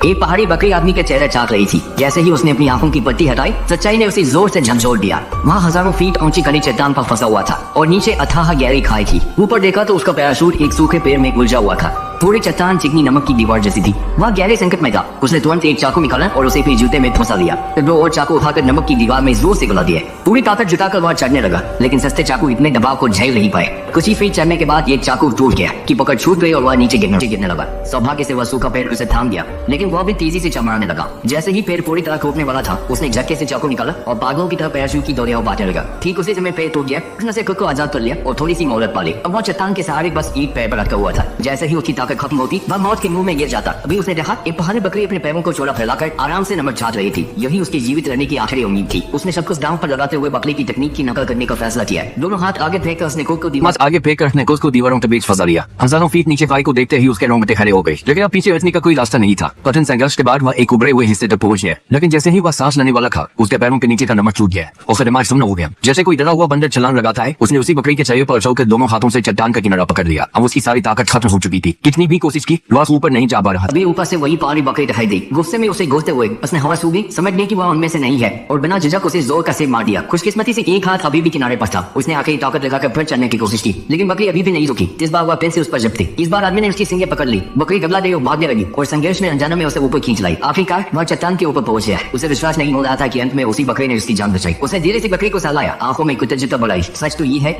एक पहाड़ी बकरी आदमी के चेहरे चाक रही थी। जैसे ही उसने अपनी आंखों की पट्टी हटाई, सच्चाई ने उसे जोर से झंझोड़ दिया। वहाँ हजारों फीट ऊंची घनी चट्टान पर फंसा हुआ था और नीचे अथाह गहरी खाई थी। ऊपर देखा तो उसका पैराशूट एक सूखे पेड़ में उलझा हुआ था। पूरी चट्टान चिकनी नमक की दीवार जैसी थी। वह गहरे संकट में था। उसने तुरंत एक चाकू निकाला और उसे अपने जूते में फंसा लिया। फिर वो और चाकू उठाकर नमक की दीवार में जोर से गला दिया। पूरी ताकत जुटाकर वह चढ़ने लगा, लेकिन सस्ते चाकू इतने दबाव को झेल नहीं पाए। कुछ ही फीट चढ़ने के बाद ये चाकू टूट गया कि पकड़ छूट गई और वह नीचे गिरने लगा। सौभाग्य से वह सूखा पेड़ उसे थाम गया, लेकिन वह भी तेजी से चमड़ाने लगा। जैसे ही पेड़ पूरी तरह टूटने वाला था, उसने झटके से चाकू निकाला और पागलों की तरह पैराशूट की डोरियां बांटने लगा। ठीक उसी समय पेड़ टूट गया। उसने से खुद को आजाद कर लिया और थोड़ी सी मोहलत पा ली। अब वह चट्टान के सहारे बस एक पैर पर अटका हुआ था। जैसे ही उसकी ताकत खत्म होती, वह मौत के मुंह में गिर जाता। अभी उसने देखा एक पहाड़ी बकरी अपने पैरों को चौड़ा फैलाकर आराम से नमक छाट रही थी। यही उसकी जीवित रहने की आखिरी उम्मीद थी। उसने सब कुछ दांव पर लगाते हुए बकरी की तकनीक की नकल करने का फैसला किया। दोनों हाथ आगे फेंककर उसने खुद को दीवारों के बीच फंसा लिया। हजारों फीट नीचे खाई को देखते ही उसके रोंगटे खड़े हो गए। लेकिन अब पीछे बचने का कोई रास्ता नहीं था। कठिन संघर्ष के बाद वह एक उभरे हुए हिस्से तक पहुंच गया, लेकिन जैसे ही वह सांस लेने वाला था, उसके पैरों के नीचे का नमक छूट गया। उसका दिमाग सुन्न हो गया। जैसे कोई डरा हुआ बंदर छलांग लगाता है, उसने उसी बकरी के चेहरे पर चौकर दोनों हाथों से चट्टान का किनारा पकड़ लिया। अब उसकी सारी ताकत खत्म हो चुकी थी। कितनी भी कोशिश की, वह ऊपर नहीं जा पा रहा। अभी ऊपर से वही पहाड़ी बकरी दिखाई दी। गुस्से में उसे घोंसते हुए उसने हवा सूंघी, समझने की वह उनमें से नहीं है, और बिना झिझक उसे जोर का सेब मार दिया। खुशकिस्मती से एक हाथ अभी भी किनारे पर था। उसने आखिरी ताकत लगाकर फिर चढ़ने की कोशिश की, लेकिन बकरी अभी भी नहीं रुकी। इस बार वह पेन से उस पर जपती। इस बार आदमी ने उसकी सींगें पकड़ ली। बकरी गबला दे और भागने लगी और संघर्ष में अनजाने में उसे ऊपर खींच लाई। आखिरकार वह चट्टान के ऊपर पहुंच गया। उसे विश्वास नहीं हो रहा था कि अंत में उसी बकरी ने उसकी जान बचाई। उसे धीरे से बकरी को सहलाया, आंखों में कृतज्ञता बढ़ाई। सच तो ये है,